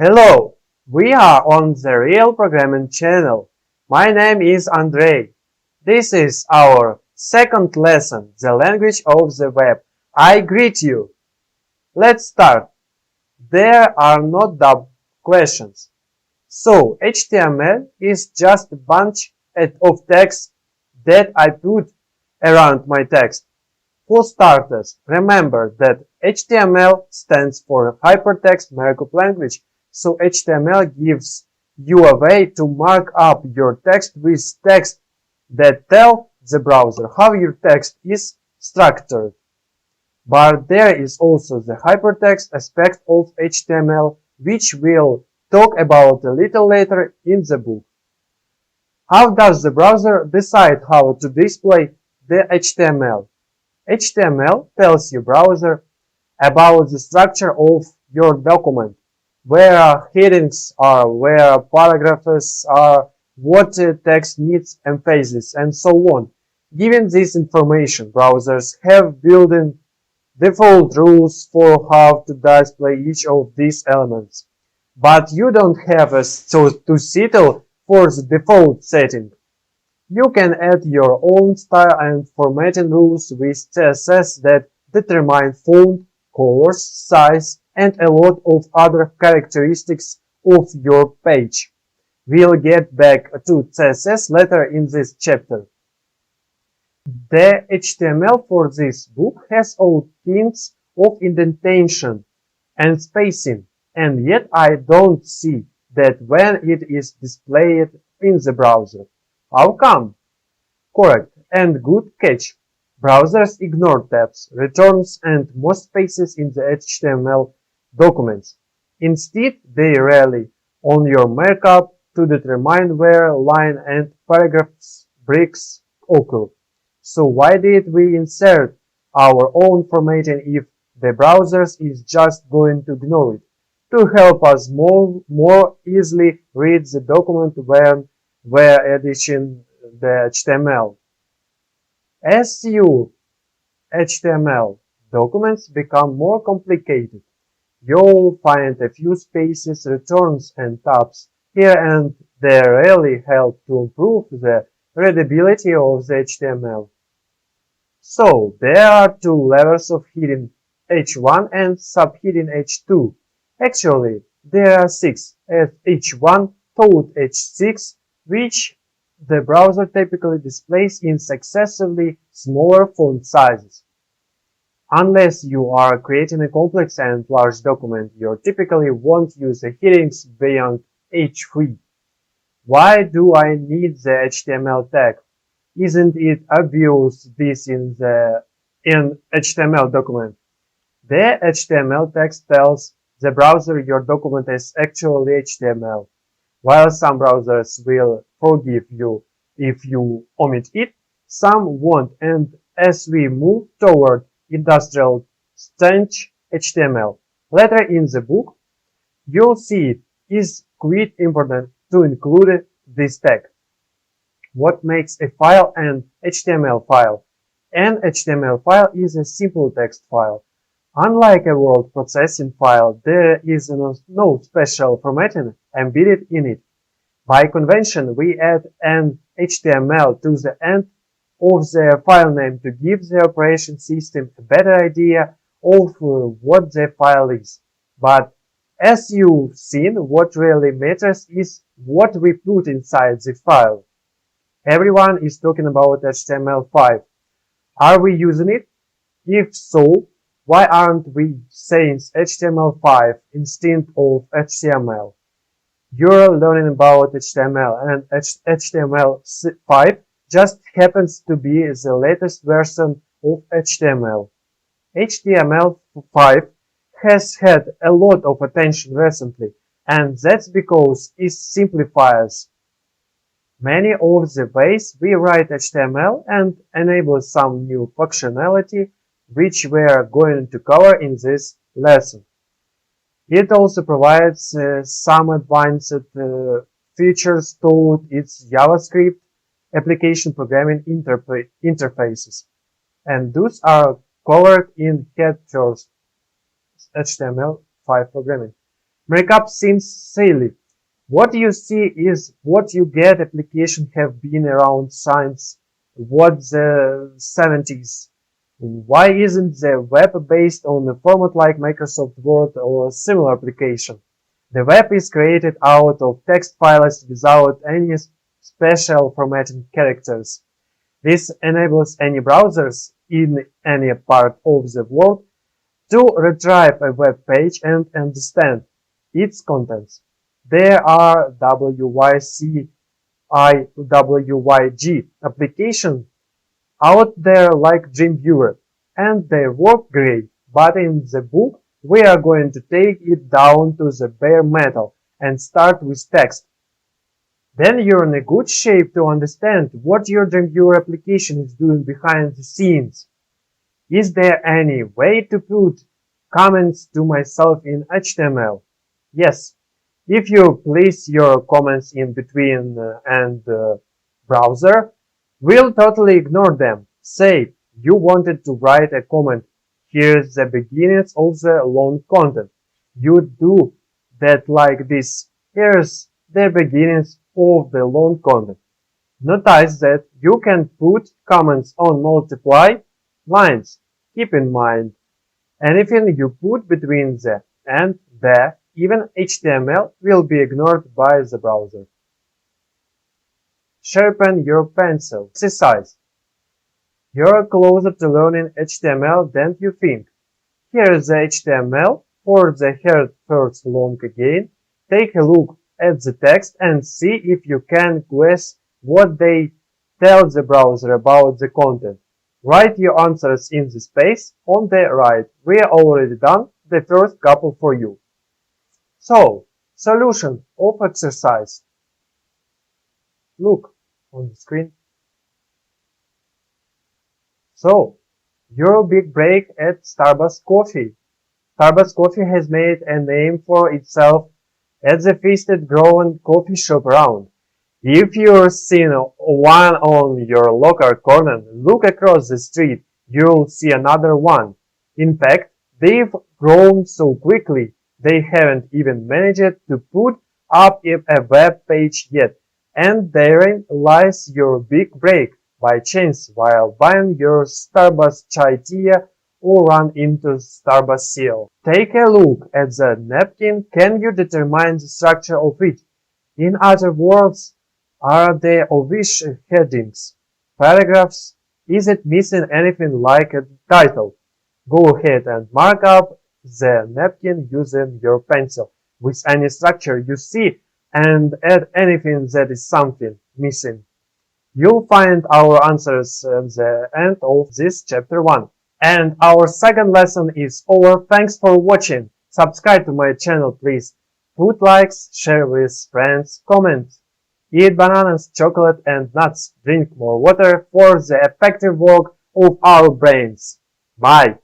Hello, we are on the Real Programming channel. My name is Andrei. This is our second lesson, the language of the web. I greet you. Let's start. There are no double questions. So, HTML is just a bunch of text that I put around my text. For starters, remember that HTML stands for Hypertext Markup Language, so HTML gives you a way to mark up your text with text that tell the browser how your text is structured. But there is also the hypertext aspect of HTML, which we'll talk about a little later in the book. How does the browser decide how to display the HTML? HTML tells your browser about the structure of your document, where headings are, where paragraphs are, what text needs emphasis, and so on. Given this information, browsers have built-in default rules for how to display each of these elements. But you don't have to settle for the default setting. You can add your own style and formatting rules with CSS that determine font, colors, size, and a lot of other characteristics of your page. We'll get back to CSS later in this chapter. The HTML for this book has all kinds of indentation and spacing, and yet I don't see that when it is displayed in the browser. How come? Correct and good catch. Browsers ignore tabs, returns, and most spaces in the HTML documents. Instead, they rely on your markup to determine where line and paragraph breaks occur. So why did we insert our own formatting if the browser is just going to ignore it? To help us more easily read the document when we're editing the HTML. As your HTML documents become more complicated, you'll find a few spaces, returns, and tabs here and there really help to improve the readability of the HTML. So, there are two levels of heading H1 and subheading H2. Actually, there are 6 at H1 toward H6, which the browser typically displays in successively smaller font sizes. Unless you are creating a complex and large document, you typically won't use the headings beyond H3. Why do I need the HTML tag? Isn't it obvious this in HTML document? The HTML text tells the browser your document is actually HTML. While some browsers will forgive you if you omit it, some won't, and as we move toward industrial stage HTML later in the book, you'll see it is quite important to include this tag. What makes a file an HTML file? An HTML file is a simple text file. Unlike a word processing file, there is no special formatting embedded in it. By convention, we add an HTML to the end of the file name to give the operation system a better idea of what the file is. But as you've seen, what really matters is what we put inside the file. Everyone is talking about HTML5. Are we using it? If so, why aren't we saying HTML5 instead of HTML? You're learning about HTML, and HTML5 just happens to be the latest version of HTML. HTML5 has had a lot of attention recently, and that's because it simplifies many of the ways we write HTML and enables some new functionality which we are going to cover in this lesson. It also provides some advanced features to its JavaScript application programming interfaces, and those are covered in Head First HTML5 programming. Markup seems silly. What you see is what you get. Applications have been around since the 70s. Why isn't the web based on a format like Microsoft Word or a similar application? The web is created out of text files without any special formatting characters. This enables any browsers in any part of the world to retrieve a web page and understand its contents. There are WYC, WYG applications out there like Dreamviewer, and they work great, but in the book we are going to take it down to the bare metal and start with text. Then you're in a good shape to understand what your Dreamviewer application is doing behind the scenes. Is there any way to put comments to myself in HTML? Yes. If you place your comments in between and browser, we'll totally ignore them. Say you wanted to write a comment. Here's the beginnings of the long content. You do that like this. Here's the beginnings of the long content. Notice that you can put comments on multiple lines. Keep in mind, anything you put between the and the, even HTML, will be ignored by the browser. Sharpen your pencil. Exercise. You're closer to learning HTML than you think. Here is the HTML for the first long again. Take a look at the text and see if you can guess what they tell the browser about the content. Write your answers in the space on the right. We are already done the first couple for you. So, solution of exercise. Look on the screen. So, your big break at Starbucks Coffee. Starbucks Coffee has made a name for itself as the fastest growing coffee shop around. If you've seen one on your local corner, look across the street, you'll see another one. In fact, they've grown so quickly, they haven't even managed to put up a web page yet. And therein lies your big break. By chance, while buying your Starbucks chai tea or run into Starbucks seal. Take a look at the napkin. Can you determine the structure of it? In other words, are there obvious headings, paragraphs? Is it missing anything like a title? Go ahead and mark up the napkin using your pencil with any structure you see and add anything that is something missing. You'll find our answers at the end of this chapter 1. And our second lesson is over. Thanks for watching. Subscribe to my channel, please. Put likes, share with friends, comment. Eat bananas, chocolate and nuts. Drink more water for the effective work of our brains. Bye.